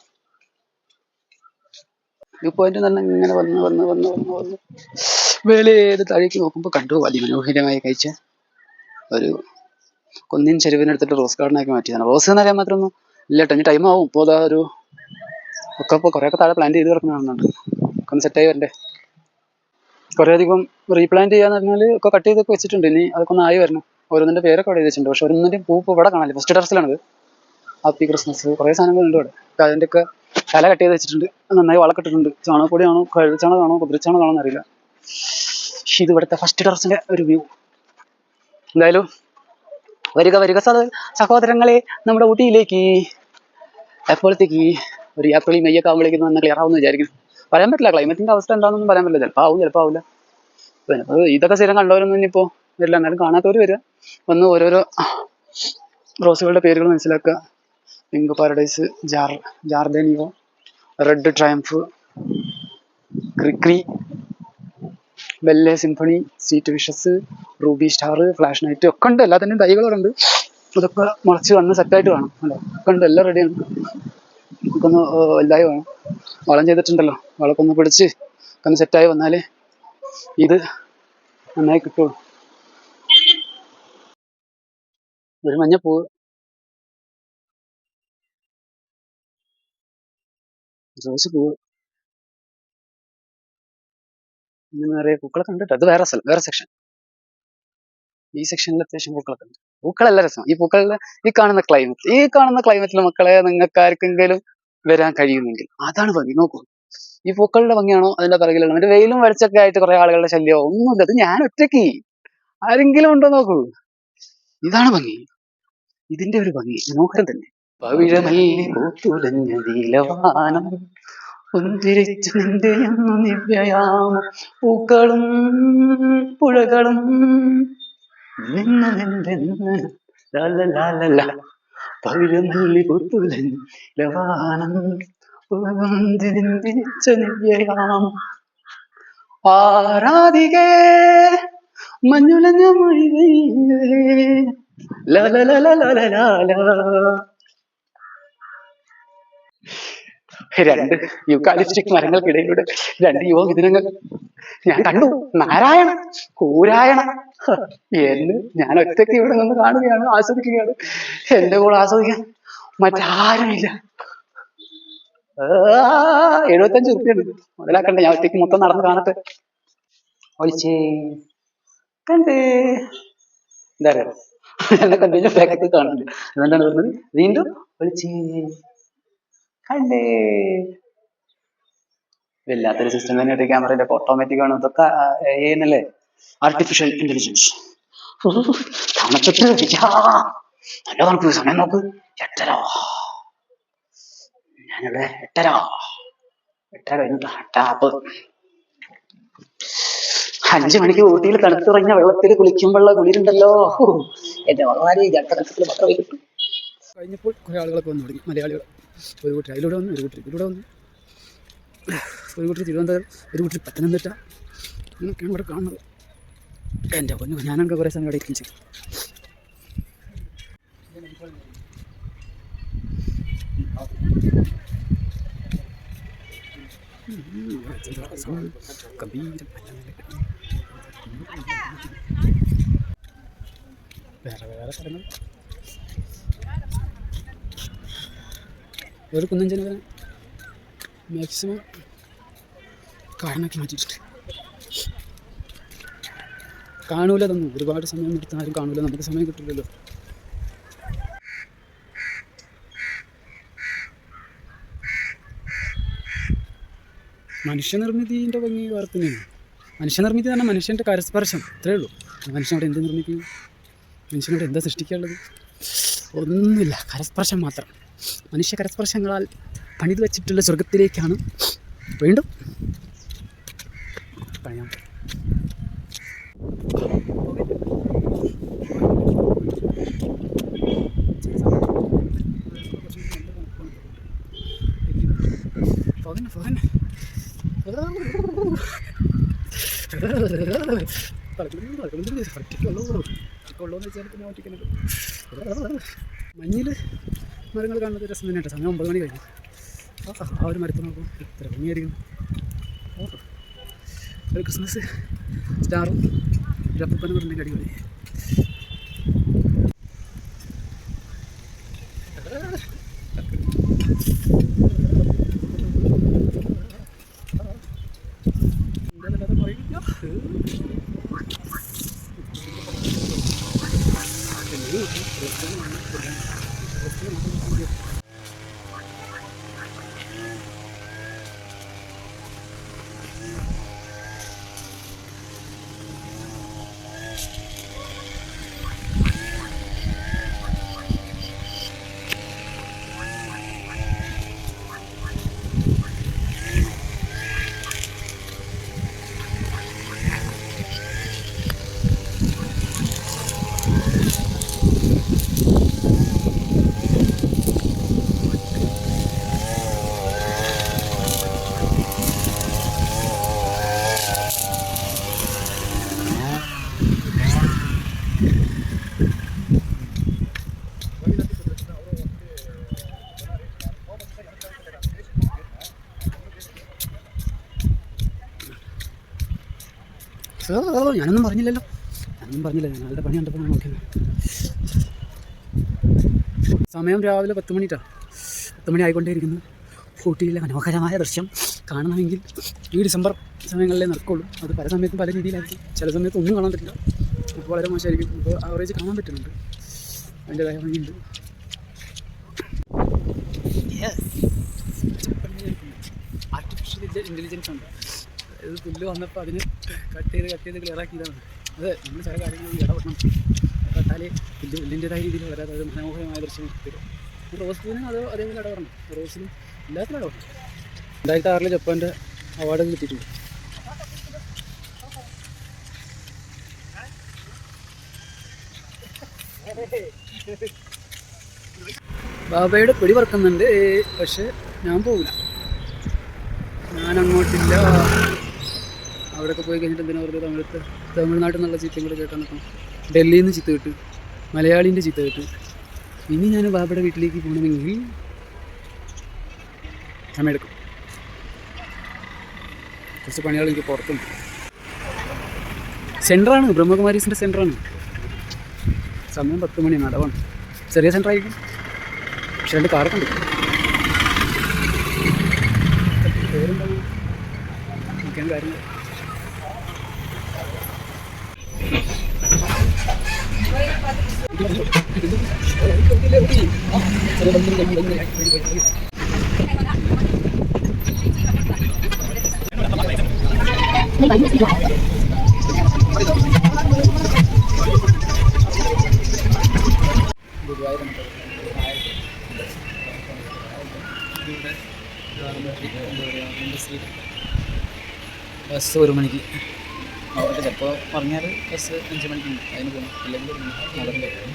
വ്യൂ പോയിന്റ് തന്നെ ഇങ്ങനെ വന്ന് വേളേത് താഴേക്ക് നോക്കുമ്പോൾ കണ്ടു അതിമനോഹരമായി കഴിച്ച ഒരു കുന്നിൻ ചെരുവിനെടുത്തിട്ട് റോസ് ഗാർഡനാക്കി മാറ്റിയതാണ്. റോസ് എന്ന് പറയാൻ മാത്രമൊന്നും ഇല്ല കേട്ടോ. ഇനി ടൈം ആവും. ഇപ്പോൾ ഒരു ഇപ്പോൾ കുറേയൊക്കെ താഴെ പ്ലാന്റ് ചെയ്ത് കിടക്കുന്നുണ്ട്. ഒക്കെ ഒന്ന് സെറ്റായി വരണ്ടേ. കുറേ അധികം റീപ്ലാന്റ് ചെയ്യാന്ന് പറഞ്ഞാൽ ഒക്കെ കട്ട് ചെയ്തൊക്കെ വെച്ചിട്ടുണ്ട്. ഇനി അതൊക്കെ ഒന്ന് ആയി വരണം. ഓരോന്നിൻ്റെ പേരൊക്കെ അവിടെ വെച്ചിട്ടുണ്ട്. പക്ഷെ ഓരോന്നിൻ്റെയും പൂ ഇവിടെ കാണില്ല. ഫസ്റ്റ് ടെറസിലാണിത്. ഹാപ്പി ക്രിസ്മസ് കുറേ സാധനങ്ങളുണ്ട് ഇവിടെ. അതിൻ്റെയൊക്കെ തല കട്ട് ചെയ്ത് വെച്ചിട്ടുണ്ട്. നന്നായി വളക്കെട്ടിട്ടുണ്ട്. ചാണകപ്പൊടിയാണോ കഴുതച്ചാണകമാണോ കുതിരച്ചാണകമാണോ എന്നറിയില്ല. പക്ഷെ ഇത് ഇവിടുത്തെ ഫസ്റ്റ് ടെറസിൻ്റെ ഒരു വ്യൂ. എന്തായാലും വരിക സഹോദരങ്ങളെ നമ്മുടെ ഊട്ടിയിലേക്ക്. എപ്പോഴത്തേക്ക് ഒരു ഏപ്രിൽ മെയ് ഒക്കെ ആകുമ്പോഴേക്കും നല്ല ക്ലിയർ ആവുമെന്ന് വിചാരിക്കുന്നു. പറയാൻ പറ്റില്ല. ക്ലൈമറ്റിൻ്റെ അവസ്ഥ എന്താണെന്നൊന്നും പറയാൻ പറ്റില്ല. ചിലപ്പോൾ ആവും, ചിലപ്പോൾ ആവില്ല. പിന്നെ ഇതൊക്കെ സ്ഥിരം കണ്ടവരൊന്നും ഇനിയിപ്പോൾ വരില്ല. എന്നാലും കാണാത്തവർ വരിക. വന്ന് ഓരോരോ റോസുകളുടെ പേരുകൾ മനസ്സിലാക്കുക. പിങ്ക് പാരഡൈസ്, ജാർദേനിയോ, റെഡ് ട്രയംഫ്, ക്രിക്രി, belle symphony, sweet wishes, ruby star, flash night ഒക്കെ ഉണ്ട്. എല്ലാത്തിൻ്റെയും തൈകളൊക്കെ ഉണ്ട്. ഇതൊക്കെ മുളച്ച് വന്ന് സെറ്റായിട്ട് വേണം. അല്ലോ ഒക്കെ ഉണ്ട്. എല്ലാം റെഡിയാണ്. നമുക്കൊന്ന് വലുതായി വേണം. വളം ചെയ്തിട്ടുണ്ടല്ലോ, വളമൊക്കെ ഒന്ന് പിടിച്ച് ഒന്ന് സെറ്റായി വന്നാലേ ഇത് നന്നായി കിട്ടുള്ളൂ. ഒരു മഞ്ഞപ്പൂവ്, റോസ് പൂവ്, ഇങ്ങനെ നിറയെ പൂക്കളൊക്കെ ഉണ്ട് കേട്ടോ. അത് വേറെ സ്ഥലം, വേറെ സെക്ഷൻ. ഈ സെക്ഷനിൽ അത്യാവശ്യം പൂക്കളൊക്കെ ഉണ്ട്. പൂക്കളെല്ലാം രസം. ഈ കാണുന്ന ക്ലൈമറ്റിൽ മക്കളെ നിങ്ങൾക്ക് ആർക്കെങ്കിലും വരാൻ കഴിയുമെങ്കിൽ അതാണ് ഭംഗി. നോക്കൂ, ഈ പൂക്കളുടെ ഭംഗിയാണോ അതിന്റെ പിറകിലുള്ള മറ്റേ വെയിലും വെളിച്ചൊക്കെ ആയിട്ട് കുറെ ആളുകളുടെ ശല്യമോ ഒന്നുമില്ല. അത് ഞാൻ ഒറ്റയ്ക്ക്. ആരെങ്കിലും ഉണ്ടോ നോക്കൂ. ഇതാണ് ഭംഗി. ഇതിന്റെ ഒരു ഭംഗി മനോഹരം തന്നെ. പവിഴമല്ലി പൂത്തുലഞ്ഞ നീലവാനം പുഞ്ചിരിച്ചു നിന്റെയൊന്നു നിവ്യയാമം പൂക്കളും പുഴകളും പവിഴമല്ലി പൂത്തുലഞ്ഞ വാനം പുഞ്ചിരിച്ചു നിവ്യയാമം ആരാധികേ മഞ്ഞുലഞ്ഞ മൊഴിവേ രണ്ട് യൂക്കാലിസ്റ്റിക് മരങ്ങൾക്കിടയിലൂടെ രണ്ട് യുവമിഥുനങ്ങൾ ഞാൻ കണ്ടു. നാരായണ കൂരായണ എന്ന് ഞാൻ ഒറ്റയ്ക്ക് ഇവിടെ നിന്ന് കാണുകയാണ്, ആസ്വദിക്കുകയാണ്. എന്റെ കൂടെ ആസ്വദിക്കാൻ മറ്റാരുമില്ല. 75 ഉറുപ്പിയുണ്ട്. മുതലാക്കണ്ടേ, ഞാൻ ഒറ്റയ്ക്ക് മൊത്തം നടന്ന് കാണട്ടെ. ഒളിച്ചേ കണ്ടേ എന്താ അറിയാം എന്നെ കണ്ടുകഴിഞ്ഞ പാക്കറ്റ് കാണില്ല. അതുകൊണ്ടാണ് പറഞ്ഞത് വീണ്ടും ഒളിച്ചേ കണ്ടേ. വല്ലാത്തൊരു സിസ്റ്റം തന്നെയായിട്ട് ക്യാമറയുടെ ഓട്ടോമാറ്റിക് ആണ്. ഇതൊക്കെ എന്നല്ലേ ആർട്ടിഫിഷ്യൽ ഇന്റലിജൻസ്. തണുത്തിട്ട് നല്ല തണുപ്പ്. സമയം നോക്ക്, 8:30. ഞാനിവിടെ 8:30 കഴിഞ്ഞിട്ട് ടാപ്പ്. 5 മണിക്ക് ഊട്ടിയിൽ തണുത്തുറഞ്ഞ വെള്ളത്തിൽ കുളിക്കുമ്പോഴുള്ള കുളിരുണ്ടല്ലോ. എന്റെ വളരെ ജലത്തിൽ മാത്രമേ കിട്ടും. കഴിഞ്ഞപ്പോൾ കുറേ ആളുകളൊക്കെ വന്നു തുടങ്ങി. മലയാളികൾ ഒരു കൂട്ടർ അതിലൂടെ വന്നു, ഒരു കൂട്ടർ ഇതിലൂടെ വന്നു, ഒരു കൂട്ടർ തിരുവനന്തപുരം, ഒരു കൂട്ടർ പത്തനംതിട്ട. എന്നൊക്കെയാണ് ഇവിടെ കാണുന്നത്. എൻ്റെ പൊന്നു, ഞാനൊക്കെ കുറേ സമയം ഇവിടെ ഇരിക്കും ചെയ്തു. വേറെ സ്ഥലങ്ങൾ ഒരു കുന്നഞ്ചനവരെ മാക്സിമം കാരണമൊക്കെ മാറ്റിയിട്ടുണ്ട്. കാണൂല തന്നു, ഒരുപാട് സമയം നിർത്താൻ ആരും കാണൂല, നമുക്ക് സമയം കിട്ടില്ലല്ലോ. മനുഷ്യനിർമ്മിതിൻ്റെ ഭംഗി വേറെ തന്നെയാണ്. മനുഷ്യനിർമ്മിതി തന്നെ മനുഷ്യൻ്റെ കരസ്പർശം, അത്രയേ ഉള്ളൂ. മനുഷ്യനോട് എന്ത് നിർമ്മിക്കുന്നു, മനുഷ്യനോട് എന്താ സൃഷ്ടിക്കാനുള്ളത്? ഒന്നുമില്ല, കരസ്പർശം മാത്രം. മനുഷ്യ കരസ്പർശങ്ങളാൽ പണിത് വെച്ചിട്ടുള്ള സ്വർഗത്തിലേക്കാണ് വീണ്ടും പണിയാൻ. മഞ്ഞിൽ മരങ്ങൾ കാണുന്നത് രസം തന്നെയാണ്. സമയം 9 മണി കഴിഞ്ഞു. ആ ഒരു മരത്തിൽ നോക്കും എത്ര ഭംഗിയായിരിക്കും. ഒരു ക്രിസ്മസ് സ്റ്റാറും ഒരു അപ്പൂപ്പനും പറഞ്ഞിട്ട് അടിപൊളി. ഞാനൊന്നും പറഞ്ഞില്ലല്ലോ, ഞങ്ങളുടെ പണി കണ്ടപ്പോൾ നോക്കിയത്. സമയം രാവിലെ 10 മണിട്ടാണ്. 10 മണി ആയിക്കൊണ്ടേയിരിക്കുന്നു. ഊട്ടിയിലെ മനോഹരമായ ദൃശ്യം കാണണമെങ്കിൽ ഈ ഡിസംബർ സമയങ്ങളിലേ നടക്കുള്ളൂ. അത് പല സമയത്തും പല രീതിയിലായിരിക്കും. ചില സമയത്ത് ഒന്നും കാണാൻ പറ്റില്ല, ഇപ്പോൾ വളരെ മോശമായിരിക്കും. ഇപ്പോൾ ആവറേജ് കാണാൻ പറ്റുന്നുണ്ട്, അതിൻ്റെതായ ഭംഗിയുണ്ട്. ആർട്ടിഫിഷ്യൽ ഇൻ്റലിജൻസ് ഉണ്ട്. ഇത് പുല്ല് വന്നപ്പോൾ അതിന് കട്ട് ചെയ്ത് ക്ലിയർ ആക്കിയതാണ്. അതെ, നമ്മൾ ചില കാര്യങ്ങൾ ഇടപെടണം. കട്ടാലേ പുല്ലിൻ്റെതായ രീതിയിൽ വരാതെ അത് മനോഹരമായ ദൃശ്യം തരും. റോസ് പൂവിനും അത് അതേപോലെ ഇടപെടണം. റോസിനും എല്ലാത്തിനും ഇടപെടണം. 2006 ജപ്പാൻ്റെ അവാർഡ് കിട്ടിയിട്ടുണ്ട്. ബാബയുടെ പിടി പറക്കുന്നുണ്ട്, പക്ഷെ ഞാൻ പോകില്ല, ഞാൻ അങ്ങോട്ടില്ല. അവിടെയൊക്കെ പോയി കഴിഞ്ഞിട്ട് എന്തിനാ വെറുതെ തമിഴ്നാട്ടിൽ നിന്നുള്ള ചീത്തയും കൂടെ കേൾക്കാൻ നിൽക്കണം. ഡൽഹിയിൽ നിന്ന് ചീത്ത കിട്ടും, മലയാളീൻ്റെ ചീത്ത കിട്ടും. ഇനി ഞാൻ ബാബയുടെ വീട്ടിലേക്ക് പോകണമെങ്കിൽ സമയമെടുക്കും. കുറച്ച് പണികൾ എനിക്ക് പുറത്തുണ്ട്. സെൻറ്ററാണ്, ബ്രഹ്മകുമാരീസിൻ്റെ സെൻറ്ററാണ്. സമയം 10 മണിയാണ്, അടവാണ്. ചെറിയ സെൻറ്ററായിരിക്കും, പക്ഷെ 2 കാറൊക്കെ ഉണ്ട്. പേരുണ്ടാവും, ഒക്കെയാണ് കാര്യങ്ങൾ. ബസ് 1 മണിക്ക് അവിടെ ചിലപ്പോൾ പറഞ്ഞാൽ ബസ് 5 മണിക്ക് അതിന് പോകണം, അല്ലെങ്കിൽ നടന്നു.